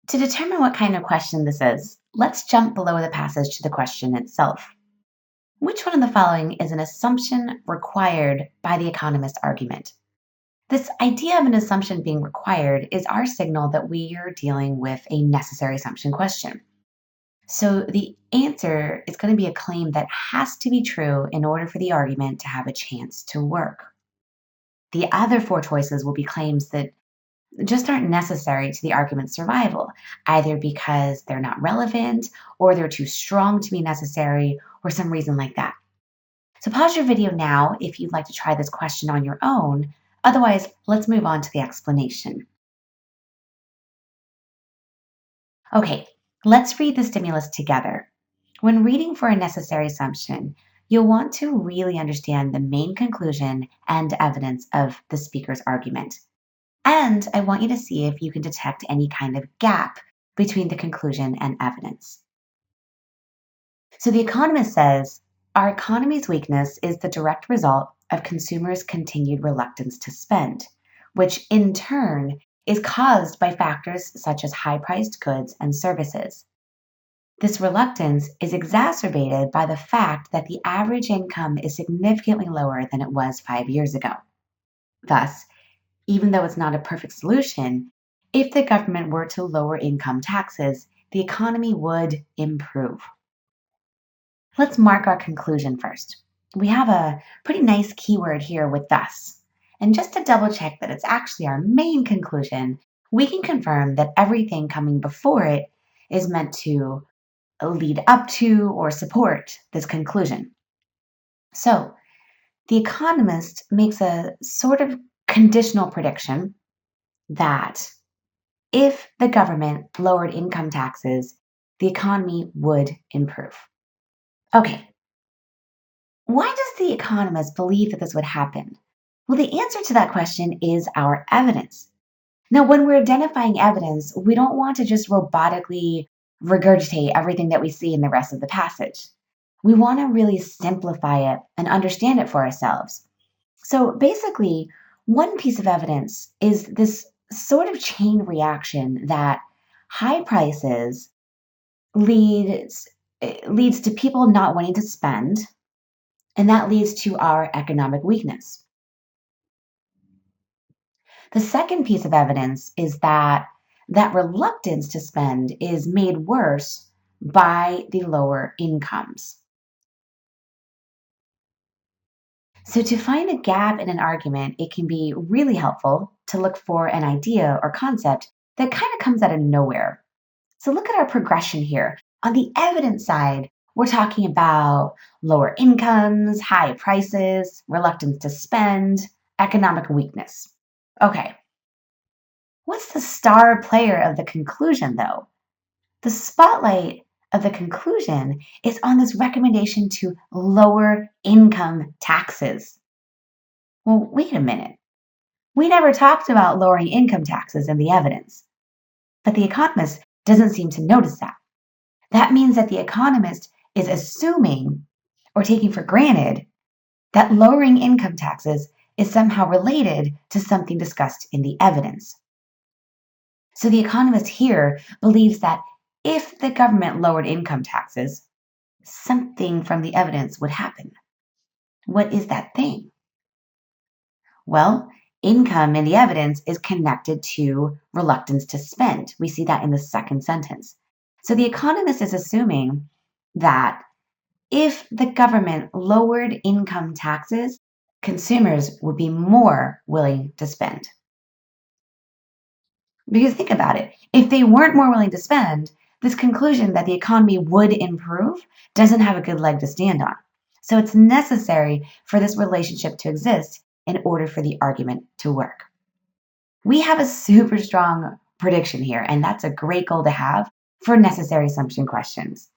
To determine what kind of question this is, let's jump below the passage to the question itself. Which one of the following is an assumption required by the economist argument? This idea of an assumption being required is our signal that we are dealing with a necessary assumption question. So the answer is going to be a claim that has to be true in order for the argument to have a chance to work. The other four choices will be claims that just aren't necessary to the argument's survival, either because they're not relevant or they're too strong to be necessary or some reason like that. So pause your video now if you'd like to try this question on your own. Otherwise, let's move on to the explanation. Okay, let's read the stimulus together. When reading for a necessary assumption, you'll want to really understand the main conclusion and evidence of the speaker's argument. And I want you to see if you can detect any kind of gap between the conclusion and evidence. So the economist says, our economy's weakness is the direct result of consumers' continued reluctance to spend, which in turn is caused by factors such as high-priced goods and services. This reluctance is exacerbated by the fact that the average income is significantly lower than it was 5 years ago. Thus, even though it's not a perfect solution, if the government were to lower income taxes, the economy would improve. Let's mark our conclusion first. We have a pretty nice keyword here with thus. And just to double check that it's actually our main conclusion, we can confirm that everything coming before it is meant to lead up to or support this conclusion. So, the economist makes a sort of conditional prediction that if the government lowered income taxes, the economy would improve. Okay, why does the economist believe that this would happen? Well, the answer to that question is our evidence. Now, when we're identifying evidence, we don't want to just robotically regurgitate everything that we see in the rest of the passage. We want to really simplify it and understand it for ourselves. So basically, one piece of evidence is this sort of chain reaction that high prices leads to people not wanting to spend, and that leads to our economic weakness. The second piece of evidence is that reluctance to spend is made worse by the lower incomes. So to find a gap in an argument, it can be really helpful to look for an idea or concept that kind of comes out of nowhere. So look at our progression here. On the evidence side, we're talking about lower incomes, high prices, reluctance to spend, economic weakness. Okay, what's the star player of the conclusion, though? The spotlight of the conclusion is on this recommendation to lower income taxes. Well, wait a minute. We never talked about lowering income taxes in the evidence. But the economist doesn't seem to notice that. That means that the economist is assuming or taking for granted that lowering income taxes is somehow related to something discussed in the evidence. So the economist here believes that if the government lowered income taxes, something from the evidence would happen. What is that thing? Well, income in the evidence is connected to reluctance to spend. We see that in the second sentence. So the economist is assuming that if the government lowered income taxes, consumers would be more willing to spend. Because think about it, if they weren't more willing to spend, this conclusion that the economy would improve doesn't have a good leg to stand on. So it's necessary for this relationship to exist in order for the argument to work. We have a super strong prediction here, and that's a great goal to have for necessary assumption questions.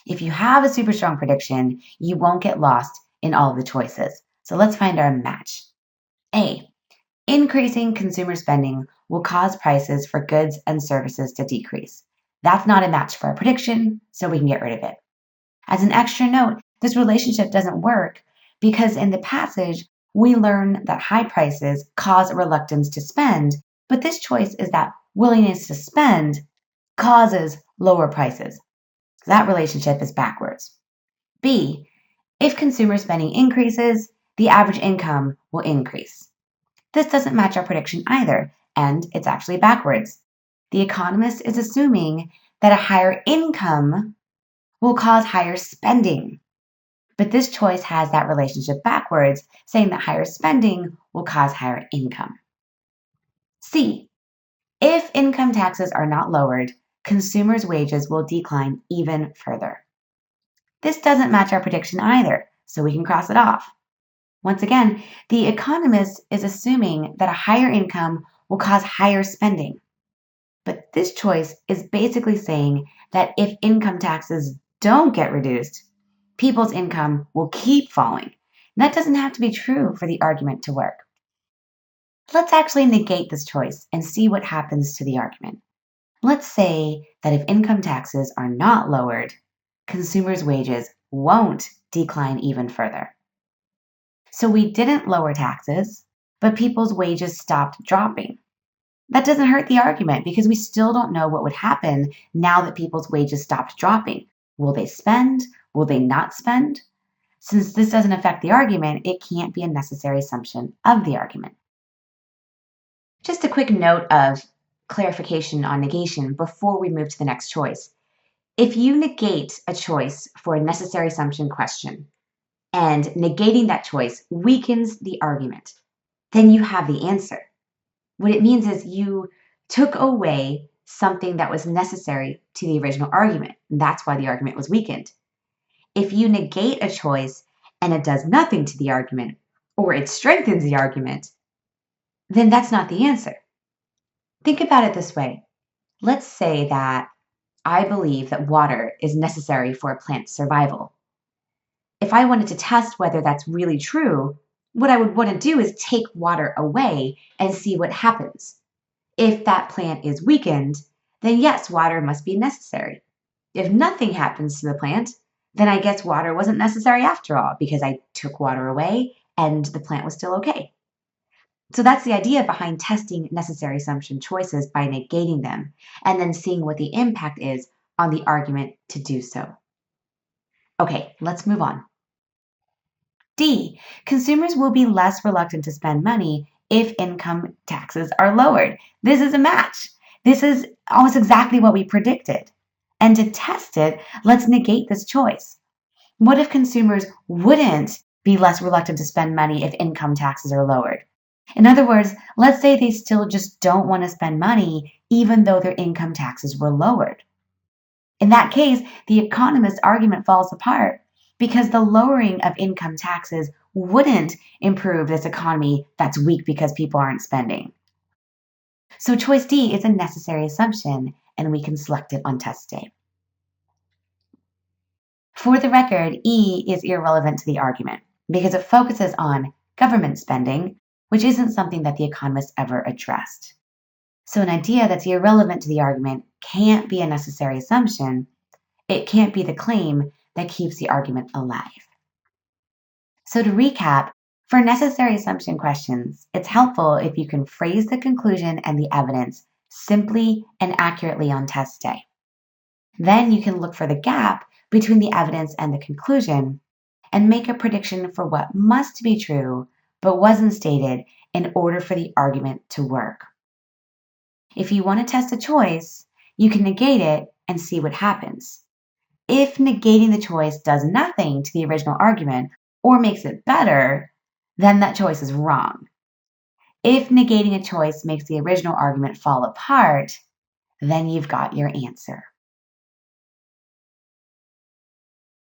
If you have a super strong prediction, you won't get lost in all of the choices. So let's find our match. A, increasing consumer spending will cause prices for goods and services to decrease. That's not a match for our prediction, so we can get rid of it. As an extra note, this relationship doesn't work because in the passage, we learn that high prices cause a reluctance to spend, But this choice is that willingness to spend causes lower prices. That relationship is backwards. B, if consumer spending increases, the average income will increase. This doesn't match our prediction either, and it's actually backwards. The economist is assuming that a higher income will cause higher spending. But this choice has that relationship backwards, saying that higher spending will cause higher income. C, if income taxes are not lowered, consumers' wages will decline even further. This doesn't match our prediction either, so we can cross it off. Once again, the economist is assuming that a higher income will cause higher spending. But this choice is basically saying that if income taxes don't get reduced, people's income will keep falling. And that doesn't have to be true for the argument to work. Let's actually negate this choice and see what happens to the argument. Let's say that if income taxes are not lowered, consumers' wages won't decline even further. So we didn't lower taxes, but people's wages stopped dropping. That doesn't hurt the argument because we still don't know what would happen now that people's wages stopped dropping. Will they spend? Will they not spend? Since this doesn't affect the argument, it can't be a necessary assumption of the argument. Just a quick note of clarification on negation before we move to the next choice. If you negate a choice for a necessary assumption question, and negating that choice weakens the argument, then you have the answer. What it means is you took away something that was necessary to the original argument. And that's why the argument was weakened. If you negate a choice and it does nothing to the argument, or it strengthens the argument, then that's not the answer. Think about it this way. Let's say that I believe that water is necessary for a plant's survival. If I wanted to test whether that's really true, what I would want to do is take water away and see what happens. If that plant is weakened, then yes, water must be necessary. If nothing happens to the plant, then I guess water wasn't necessary after all because I took water away and the plant was still okay. So that's the idea behind testing necessary assumption choices by negating them and then seeing what the impact is on the argument to do so. Okay, let's move on. D, consumers will be less reluctant to spend money if income taxes are lowered. This is a match. This is almost exactly what we predicted. And to test it, let's negate this choice. What if consumers wouldn't be less reluctant to spend money if income taxes are lowered? In other words, let's say they still just don't want to spend money even though their income taxes were lowered. In that case, the economist's argument falls apart because the lowering of income taxes wouldn't improve this economy that's weak because people aren't spending. So choice D is a necessary assumption, and we can select it on test day. For the record, E is irrelevant to the argument because it focuses on government spending, which isn't something that the economist ever addressed. So an idea that's irrelevant to the argument can't be a necessary assumption. It can't be the claim that keeps the argument alive. So to recap, for necessary assumption questions, it's helpful if you can phrase the conclusion and the evidence simply and accurately on test day. Then you can look for the gap between the evidence and the conclusion and make a prediction for what must be true but wasn't stated in order for the argument to work. If you want to test a choice, you can negate it and see what happens. If negating the choice does nothing to the original argument or makes it better, then that choice is wrong. If negating a choice makes the original argument fall apart, then you've got your answer.